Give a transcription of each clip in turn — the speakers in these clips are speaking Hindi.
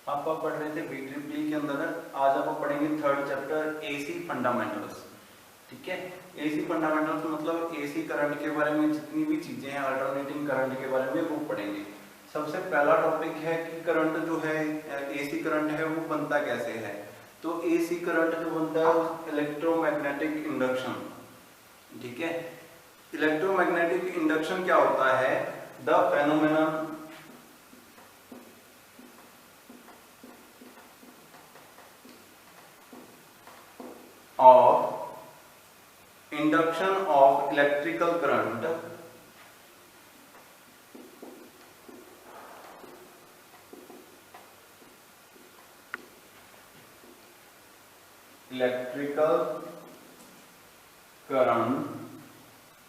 आप पढ़ रहे थे BEE के अंदर। आज आप पढ़ेंगे थर्ड चैप्टर AC फंडामेंटल्स। ठीक है, AC फंडामेंटल्स मतलब AC करंट के बारे में जितनी भी चीजें हैं अल्टरनेटिंग करंट के बारे में वो पढ़ेंगे। सबसे पहला टॉपिक है कि करंट जो है AC करंट है वो बनता कैसे है। तो AC करंट जो बनता है वो इलेक्ट्रोमैग्नेटिक इंडक्शन। ठीक है, इलेक्ट्रोमैग्नेटिक इंडक्शन क्या होता है? The phenomenon of induction of electrical current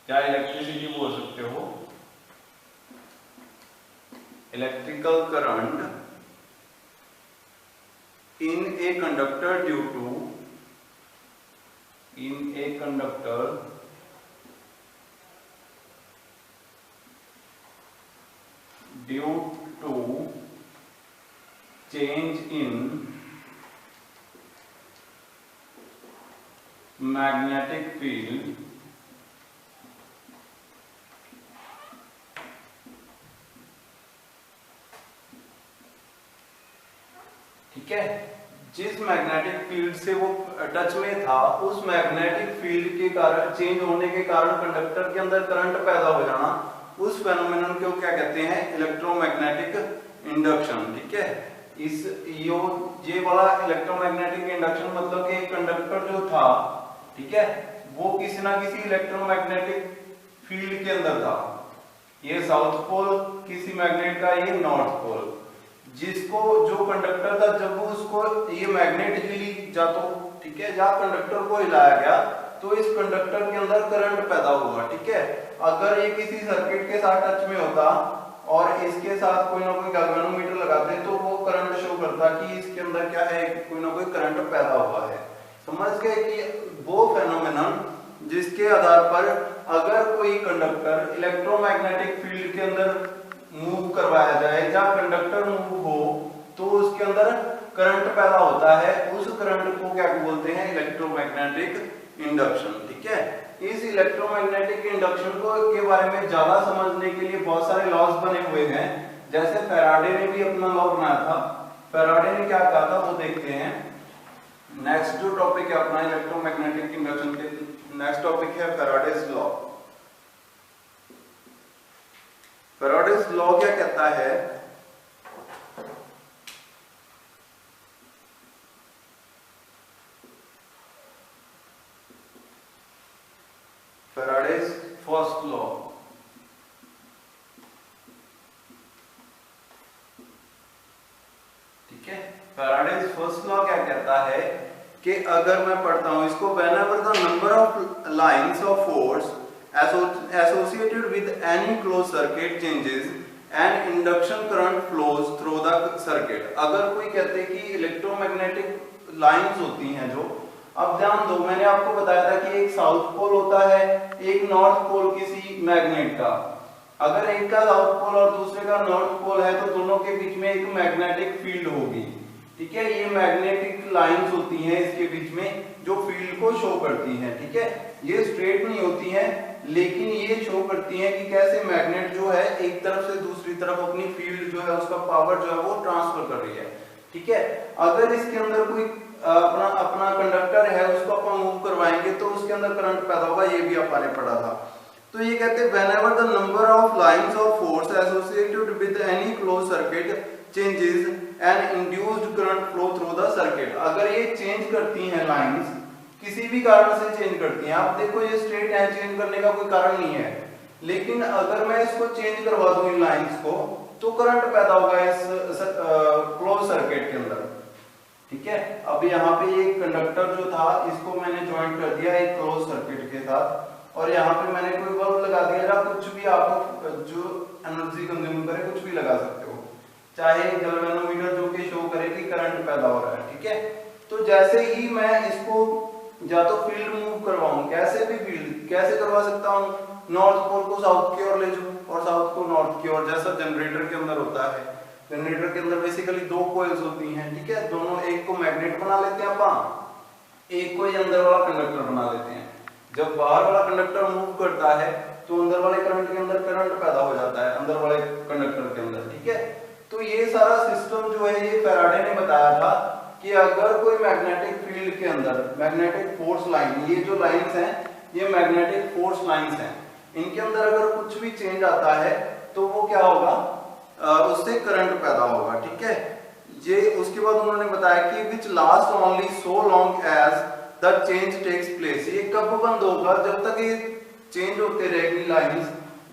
या इलेक्ट्रिसिटी बोल सकते हो, electrical current in a conductor due to change in magnetic field ठीक है, जिस मैग्नेटिक फील्ड से वो टच में था उस मैग्नेटिक फील्ड के कारण चेंज होने के कारण कंडक्टर के अंदर करंट पैदा हो जाना, उस फेनोमेनन को क्या कहते हैं? Electromagnetic induction. ठीक है, इस ये वाला इलेक्ट्रोमैग्नेटिक इंडक्शन मतलब कि कंडक्टर जो था, ठीक है, वो किसी ना किसी इलेक्ट्रोमैग्नेटिक फील्ड के अंदर था। ये साउथ पोल किसी मैग्नेट का, ये नॉर्थ पोल। जिसको जो कंडक्टर था जब वो उसको ये मैग्नेट हिली जातो, ठीक है, जहां कंडक्टर को हिलाया गया तो इस कंडक्टर के अंदर करंट पैदा हुआ। ठीक है, अगर ये किसी सर्किट के साथ टच में होता और इसके साथ कोई ना कोई गैल्वेनोमीटर लगाते तो वो करंट शो करता कि इसके अंदर क्या है, कोई ना कोई करंट पैदा हुआ है। समझ गए कि वो फेनोमेनन जिसके आधार पर अगर कोई कंडक्टर इलेक्ट्रोमैग्नेटिक फील्ड के अंदर मूव करवाया जाए या कंडक्टर मूव हो तो उसके अंदर करंट पैदा होता है, उस करंट को क्या बोलते हैं? Electromagnetic induction. ठीक है, इस इलेक्ट्रोमैग्नेटिक इंडक्शन को के बारे में ज्यादा समझने के लिए बहुत सारे लॉज बने हुए हैं। जैसे फैराडे ने भी अपना लॉ बनाया था। फैराडे ने क्या कहा था वो देखते हैं। नेक्स्ट जो टॉपिक है अपना इलेक्ट्रोमैग्नेटिक इंडक्शन के, नेक्स्ट टॉपिक है फैराडेज लॉ। फैराडेज लॉ क्या कहता है? फैराडेज फर्स्ट लॉ, ठीक है, फैराडेज फर्स्ट लॉ क्या कहता है कि अगर मैं पढ़ता हूं इसको, whenever the number of lines of force associated with any closed circuit changes and induction current flows through the circuit। अगर कोई कहते हैं कि इलेक्ट्रोमैग्नेटिक लाइंस होती हैं जो, अब ध्यान दो, मैंने आपको बताया था कि एक साउथ पोल होता है, एक नॉर्थ पोल किसी मैग्नेट का। अगर एक का साउथ पोल और दूसरे का नॉर्थ पोल है तो दोनों के बीच में एक मैग्नेटिक फील्ड होगी। ठीक है, ये मैग्नेटिक लाइंस होती हैं इसके बीच में जो फील्ड को शो करती हैं। ठीक है, ये स्ट्रेट नहीं होती हैं लेकिन ये शो करती हैं कि कैसे मैग्नेट जो है एक तरफ से दूसरी तरफ अपनी फील्ड जो है उसका पावर जो है वो ट्रांसफर कर रही है। ठीक है, अगर इसके अंदर कोई अपना कंडक्टर है उसको अपन मूव करवाएंगे तो उसके अंदर करंट पैदा होगा, ये भी अपन ने पढ़ा था। तो ये कहते हैं whenever the number of lines of force associated with any closed circuit changes and induced current flow through the circuit। अगर ये चेंज करती हैं लाइंस, किसी भी कारण से चेंज करती हैं, आप देखो ये स्ट्रेट है, चेंज करने का कोई कारण नहीं है, लेकिन अगर मैं इसको चेंज करवा दूं इन लाइंस को तो करंट पैदा होगा इस क्लोज सर्किट के अंदर। ठीक है, अब यहाँ पे ये कंडक्टर जो था इसको मैंने ज्वाइंट कर दिया एक क्लोज सर्किट के साथ, और यहाँ पे मैंने कोई बल्ब लगा दिया या कुछ भी आप जो एनर्जी कंज्यूम करे कुछ भी लगा सकते हो, चाहे गैल्वेनोमीटर जो कि शो करे कि करंट पैदा हो रहा है। ठीक है, तो जैसे ही मैं इसको या तो फील्ड मूव करवाऊं, कैसे भी फील्ड कैसे करवा सकता हूं, नॉर्थ पोल को साउथ की ओर ले जाऊं और साउथ को नॉर्थ की ओर, जैसा जनरेटर के अंदर होता है जनरेटर के अंदर बेसिकली दो कॉइल्स होती हैं, ठीक है, दोनों, एक को मैग्नेट बना लेते हैं अपन, एक को ये अंदर वाला कंडक्टर बना लेते हैं। जब बाहर वाला कंडक्टर मूव करता है तो अंदर वाले करंट के अंदर करंट पैदा हो जाता है, अंदर वाले कंडक्टर के अंदर, ठीक है। तो ये सारा सिस्टम जो है ये फैराडे ने बताया था कि अगर कोई मैग्नेटिक फील्ड के अंदर मैग्नेटिक फोर्स लाइन, ये जो लाइंस हैं ये मैग्नेटिक फोर्स लाइंस हैं, इनके अंदर अगर कुछ भी चेंज आता है तो वो क्या होगा, उससे करंट पैदा होगा, ठीक है। ये उसके बाद उन्होंने बताया कि which last only so long as the change takes place, ये कब बंद होगा, जब तक ये चेंज होते रहेगी लाइंस,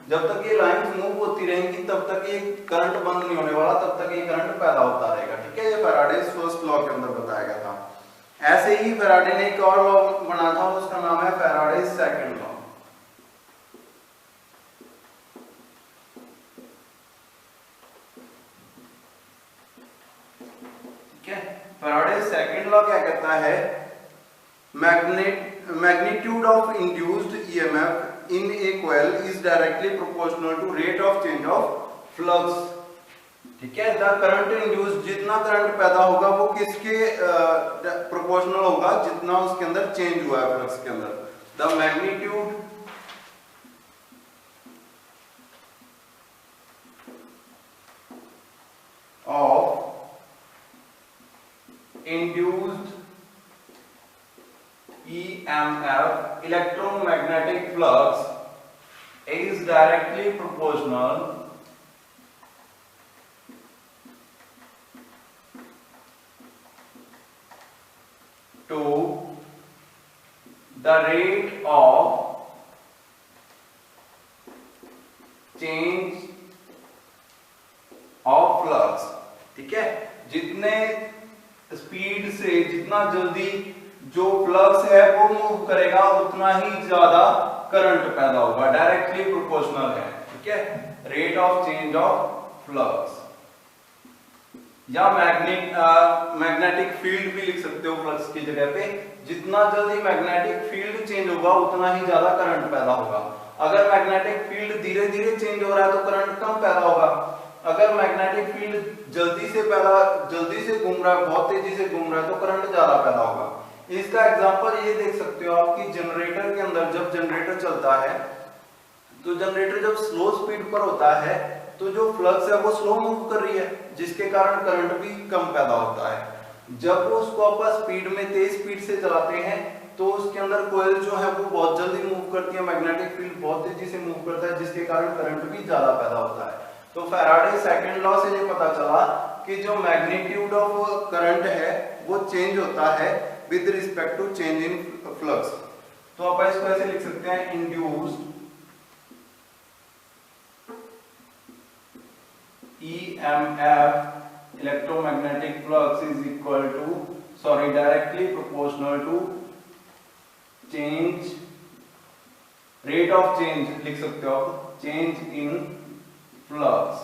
जब तक ये लाइंस मूव होती रहेंगी तब तक ये करंट बंद नहीं होने वाला, तब तक ये करंट पैदा होता रहेगा, ठीक है। ये फैराडेज फर्स्ट लॉ के अंदर बताया गया था। ऐसे ही फैराडे ने एक और लॉ बना था, उसका नाम है फैराडेज सेकंड लॉ, ठीक है। फैराडेज सेकंड लॉ क्या कहता है, magnitude of induced EMF in a coil is directly proportional to rate of change of flux, ठीक है। द करंट इंड्यूस्ड, जितना करंट पैदा होगा वो किसके प्रोपोर्शनल होगा, जितना उसके अंदर चेंज हुआ है फ्लक्स के अंदर। The magnitude of induced EMF, electromagnetic flux, is directly proportional to the rate of change of flux, ठीक है। जितने स्पीड से, जितना जल्दी जो फ्लक्स है वो मूव करेगा उतना ही ज्यादा करंट पैदा होगा, डायरेक्टली प्रोपोर्शनल है, ठीक है। Rate of change of flux, या मैग्नेटिक फील्ड भी लिख सकते हो फ्लक्स की जगह पे, जितना जल्दी मैग्नेटिक फील्ड चेंज होगा उतना ही ज्यादा करंट पैदा होगा। अगर मैग्नेटिक फील्ड धीरे धीरे चेंज हो रहा है तो करंट कम पैदा होगा, अगर मैग्नेटिक फील्ड जल्दी से घूम रहा है, बहुत तेजी से घूम रहा है तो करंट ज्यादा पैदा होगा। इसका एग्जांपल ये देख सकते हो आप कि जनरेटर के अंदर, जब जनरेटर चलता है तो जनरेटर जब स्लो स्पीड पर होता है तो जो फ्लक्स है वो स्लो मूव कर रही है, जिसके कारण करंट भी कम पैदा होता है। जब उसको अपन स्पीड में, तेज स्पीड से चलाते हैं तो उसके अंदर कोयल जो है वो बहुत जल्दी मूव करती है, मैग्नेटिक फील्ड बहुत तेजी से मूव करता है, जिसके कारण करंट भी ज्यादा पैदा होता है। तो फैराडे सेकंड लॉ से ये पता चला कि जो मैग्नीट्यूड ऑफ करंट है वो चेंज होता है with respect to change in flux. तो आप इसको ऐसे लिख सकते हैं, induced EMF electromagnetic flux is equal to, directly proportional to change, rate of change लिख सकते हो आप, चेंज इन फ्लक्स,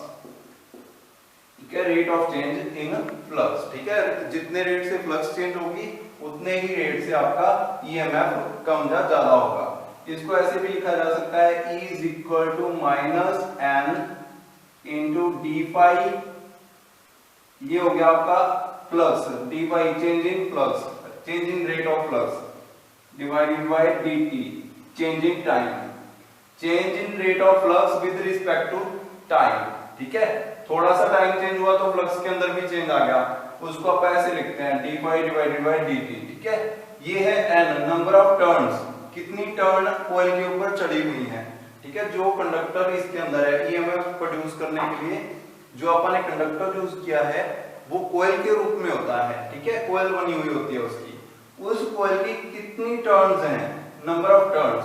ठीक है, rate of change in flux, ठीक है। जितने रेट से फ्लक्स चेंज होगी उतने ही रेट से आपका EMF कम या ज्यादा होगा। इसको ऐसे भी लिखा जा सकता है, E is equal to minus N into d phi, ये हो गया आपका flux, d phi change in flux, change in rate of flux, divided by dt, change in time, change in rate of flux with respect to time, ठीक है। थोड़ा सा टाइम चेंज हुआ तो फ्लक्स के अंदर भी चेंज आ गया, उसको आप ऐसे लिखते हैं, d phi divided by dt, ठीक है। ये है n, नंबर ऑफ टर्न्स, कितनी टर्न कॉइल के ऊपर चढ़ी हुई है, ठीक है। जो कंडक्टर इसके अंदर है EMF प्रोड्यूस करने के लिए जो अपन ने कंडक्टर यूज किया है वो कॉइल के रूप में होता है, ठीक है, कॉइल बनी हुई होती है उसकी, उस कॉइल की कितनी टर्न्स हैं, नंबर ऑफ टर्न्स,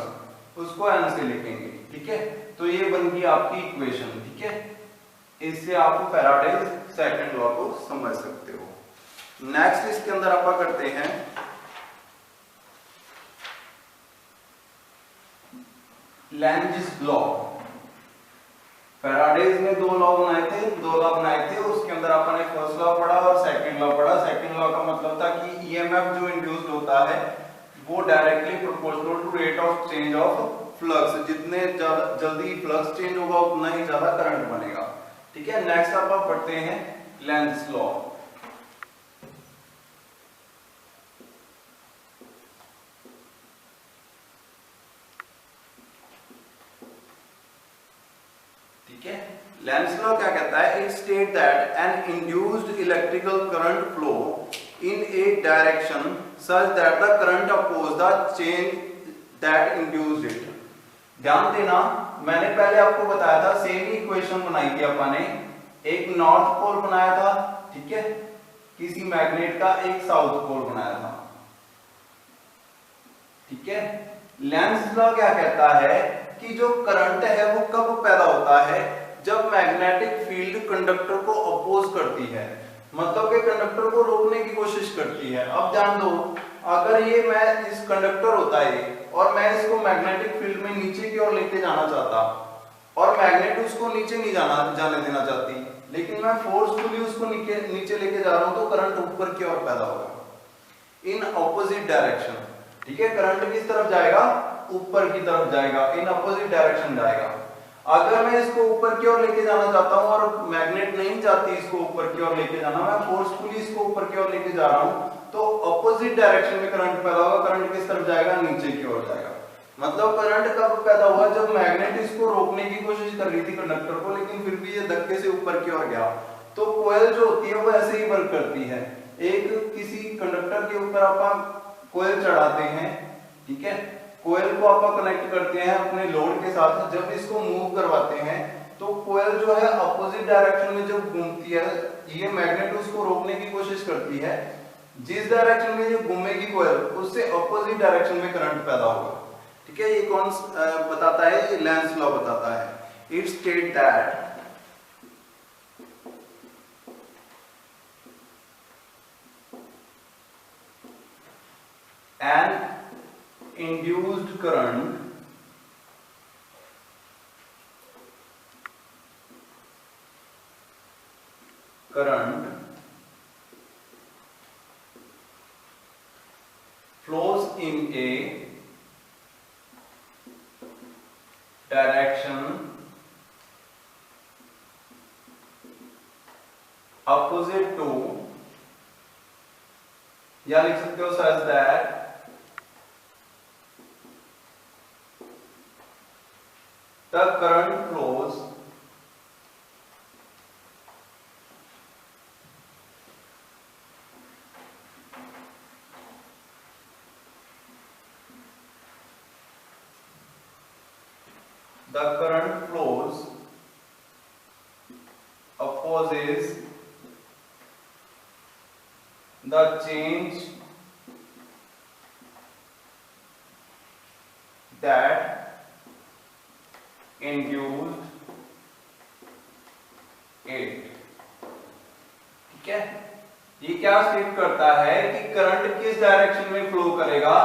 उसको n से लिखेंगे, ठीक है। तो ये बन गई आपकी इक्वेशन, ठीक है। इससे आप फैराडेज सेकंड लॉ को समझ सकते हो। नेक्स्ट इसके अंदर आप करते हैं लेंज़ लॉ। फैराडेज ने दो लॉ बनाए थे, उसके अंदर आपने फर्स्ट लॉ पढ़ा और सेकंड लॉ पढ़ा। सेकंड लॉ का मतलब था कि EMF जो इंड्यूस्ड होता है वो directly proportional to rate of change of flux, जितने जल्दी फ्लक्स चेंज होगा उतना ही ज्यादा करंट बनेगा, ठीक है। नेक्स्ट आप पढ़ते हैं लेंस लॉ। ठीक है, लेंस लॉ क्या कहता है? It state that an induced electrical current flow in a direction such that the current oppose the change that induced it. ध्यान देना, मैंने पहले आपको बताया था, सेम ही इक्वेशन बनाई थी अपन ने। एक नॉर्थ पोल बनाया था, ठीक है, किसी मैग्नेट का, एक साउथ पोल बनाया था, ठीक है। लेंस लॉ क्या कहता है कि जो करंट है वो कब पैदा होता है? जब मैग्नेटिक फील्ड कंडक्टर को अपोज करती है, मतलब कि कंडक्टर को रोकने की कोशिश करती है। अब ध्यान दो, अगर ये मैं इस कंडक्टर होता है और मैं इसको मैग्नेटिक फील्ड में नीचे की ओर लेके जाना चाहता और मैग्नेट उसको नीचे नहीं जाने देना चाहती, लेकिन मैं फोर्सफुली उसको नीचे लेके जा रहा हूं, तो करंट ऊपर की ओर पैदा होगा इन ऑपोजिट डायरेक्शन। ठीक है, करंट किस तरफ जाएगा? ऊपर की तरफ जाएगा, इन ऑपोजिट डायरेक्शन जाएगा। अगर मैं इसको ऊपर की ओर लेके जाना चाहता हूं और मैग्नेट नहीं चाहती इसको ऊपर की ओर लेके जाना, मैं फोर्सफुली इसको ऊपर की ओर लेके जा रहा हूं, तो ऑपोजिट डायरेक्शन में करंट पैदा होगा। करंट किस तरफ जाएगा? नीचे की ओर जाएगा। मतलब करंट कब पैदा हुआ? जब मैग्नेट इसको रोकने की कोशिश कर रही थी कंडक्टर को, लेकिन फिर भी ये धक्के से ऊपर की ओर गया। तो कोयल जो होती है वो ऐसे ही वर्क करती है। एक किसी कंडक्टर के ऊपर आप कोयल चढ़ाते हैं, ठीक है, कोयल को आप कनेक्ट करते हैं अपने लोड के साथ। जब इसको मूव करवाते हैं तो कोयल जो है अपोजिट डायरेक्शन में जब घूमती है, ये मैग्नेट उसको रोकने की कोशिश करती है। जिस डायरेक्शन में ये घूमेगी कोयल, उससे अपोजिट डायरेक्शन में करंट पैदा होगा। ठीक है, ये कौन बताता है? ये लेंस लॉ बताता है। It state that an induced current flows in a direction opposite to, या लिख सकते हो such that the current flows opposes the change that induced it। ठीक है, ये क्या स्टेट करता है कि करंट किस डायरेक्शन में फ्लो करेगा?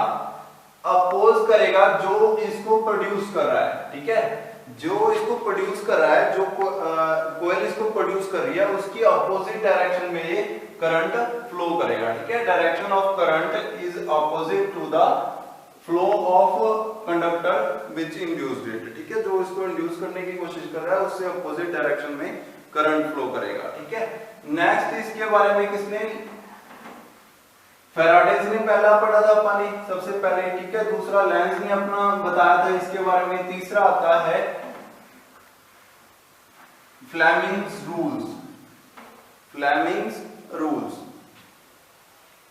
अपोज करेगा जो इसको प्रोड्यूस कर रहा है। ठीक है, जो इसको प्रोड्यूस कर रहा है, जो कोयल इसको प्रोड्यूस कर रही है, उसकी अपोजिट डायरेक्शन में ये करंट फ्लो करेगा। ठीक है, direction of current is opposite to the flow of conductor which induced it. ठीक है, जो इसको इंड्यूस करने की कोशिश कर रहा है उससे अपोजिट डायरेक्शन में करंट फ्लो करेगा। ठीक है, नेक्स्ट इसके बारे में किसने? फैराडेज ने पहला पढ़ा था पानी सबसे पहले। ठीक है, दूसरा लेंज ने अपना बताया था इसके बारे में। तीसरा आता है फ्लेमिंग्स रूल्स।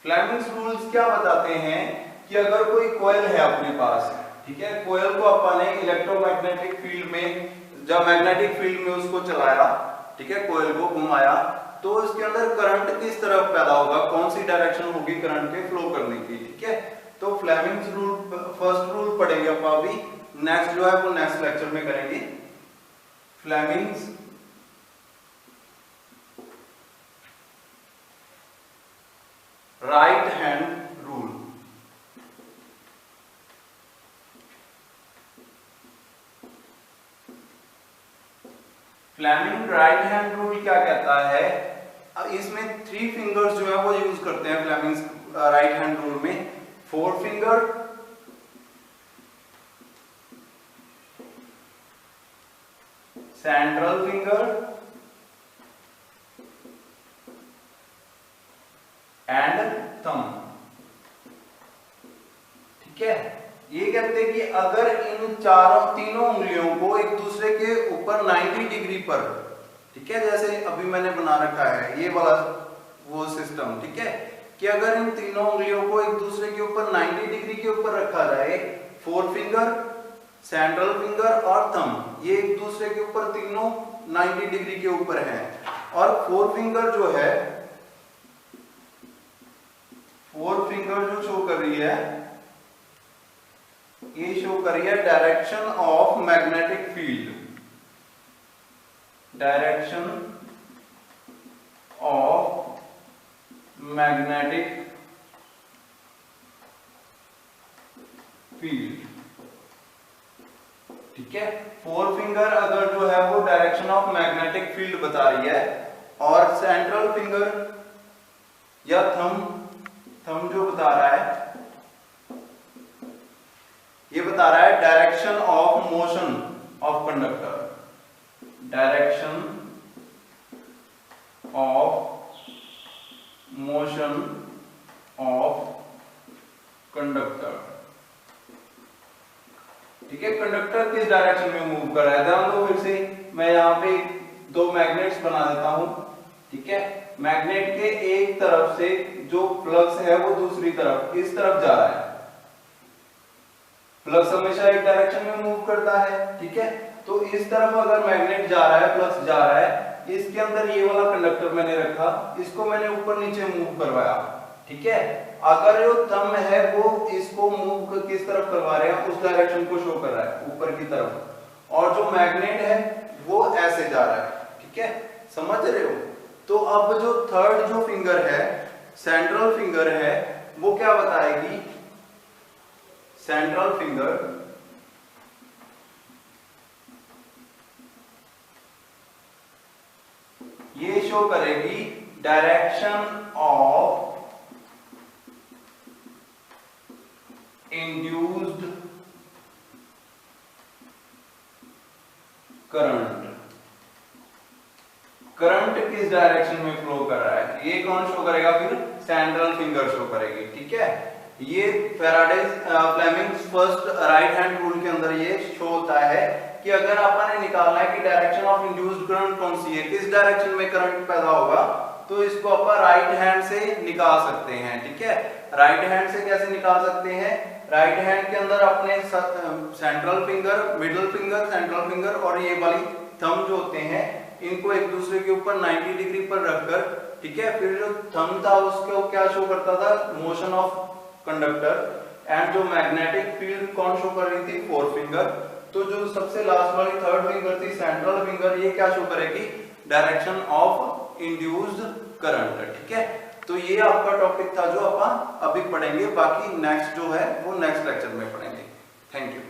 फ्लेमिंग्स रूल्स क्या बताते हैं कि अगर कोई कॉइल है अपने पास, ठीक है, कॉइल को अपन ने इलेक्ट्रोमैग्नेटिक फील्ड में, जब मैग्नेटिक फील्ड में उसको चलाया, ठीक है, कॉइल को घुमाया, तो इसके अंदर करंट किस तरफ पैदा होगा? कौन सी डायरेक्शन होगी करंट के फ्लो करने की? ठीक है, तो फ्लेमिंग्स रूल, फर्स्ट रूल पढ़ेंगे अपन अभी। नेक्स्ट जो है वो नेक्स्ट लेक्चर में करेंगे। Fleming's right hand rule. Fleming right hand rule क्या कहता है? इसमें 3 फिंगर्स जो है वो यूज करते हैं फ्लेमिंग्स राइट हैंड रूल में। 4 फिंगर, सेंट्रल फिंगर, ठीक है। ये कहते हैं कि अगर इन तीनों उंगलियों को एक दूसरे के ऊपर 90 डिग्री पर, ठीक है, जैसे अभी मैंने बना रखा है ये वाला वो सिस्टम, ठीक है, कि अगर इन तीनों उंगलियों को एक दूसरे के ऊपर 90 डिग्री के ऊपर रखा जाए, फोर फिंगर, सेंट्रल फिंगर और थंब, ये एक दूसरे के ऊपर तीनों 90 डिग्री के ऊपर हैं, और फोर फिंगर जो है, फोर फिंगर जो शो कर रही है, ये शो कर रही है direction of magnetic field, direction of magnetic field, ठीक है। फोर फिंगर अगर जो है वो डायरेक्शन ऑफ मैग्नेटिक फील्ड बता रही है, और सेंट्रल फिंगर या थंब जो बता रहा है, ये बता रहा है direction of motion of conductor, direction of motion of conductor, ठीक है। कंडक्टर किस डायरेक्शन में मूव कर रहा है, ध्यान दो फिर से, मैं यहाँ पे दो मैग्नेट्स बना देता हूं, ठीक है। मैग्नेट के एक तरफ से जो फ्लक्स है वो दूसरी तरफ इस तरफ जा रहा है, फ्लक्स हमेशा एक डायरेक्शन में मूव करता है, ठीक है। तो इस तरफ अगर मैग्नेट जा रहा है, फ्लक्स जा रहा है, इसके अंदर ये वाला कंडक्टर मैंने रखा, इसको मैंने ऊपर नीचे मूव करवाया, ठीक है। अगर जो थंब है वो इसको मूव किस तरफ करवा रहे हैं, उस डायरेक्शन को शो कर रहा है ऊपर की तरफ, और जो मैग्नेट है वो ऐसे जा रहा है, ठीक है, समझ रहे हो। तो अब जो थर्ड जो फिंगर है, सेंट्रल फिंगर है, वो क्या बताएगी, सेंट्रल फिंगर ये शो करेगी direction of induced current, current किस डायरेक्शन में फ्लो कर रहा है, ये कौन शो करेगा, फिर सेंट्रल फिंगर शो करेगी, ठीक है। ये Faraday's Fleming's first right hand rule के अंदर ये शो होता है कि अगर अपन ने निकालना है कि डायरेक्शन ऑफ इंड्यूस्ड करंट कौन सी है, किस डायरेक्शन में करंट पैदा होगा, तो इसको अपन राइट हैंड से निकाल सकते हैं, ठीक है। राइट हैंड से कैसे निकाल सकते हैं, राइट हैंड के अंदर अपने central finger, middle finger, central finger और ये वाली थंब जो होते हैं, इनको एक दूसरे के ऊपर 90 डिग्री पर रखकर, ठीक है, फिर जो थंब था उसको क्या शो करता था, मोशन ऑफ कंडक्टर, एंड जो मैग्नेटिक फील्ड कौन शो कर रही थी, फोर फिंगर। तो जो सबसे लास्ट वाली थर्ड फिंगर थी, सेंट्रल फिंगर, ये क्या शो करेगी, डायरेक्शन ऑफ इंड्यूस्ड करंट, ठीक है। तो ये आपका टॉपिक था जो अपन अभी पढ़ेंगे, बाकी नेक्स्ट जो है वो नेक्स्ट लेक्चर में पढ़ेंगे। Thank you.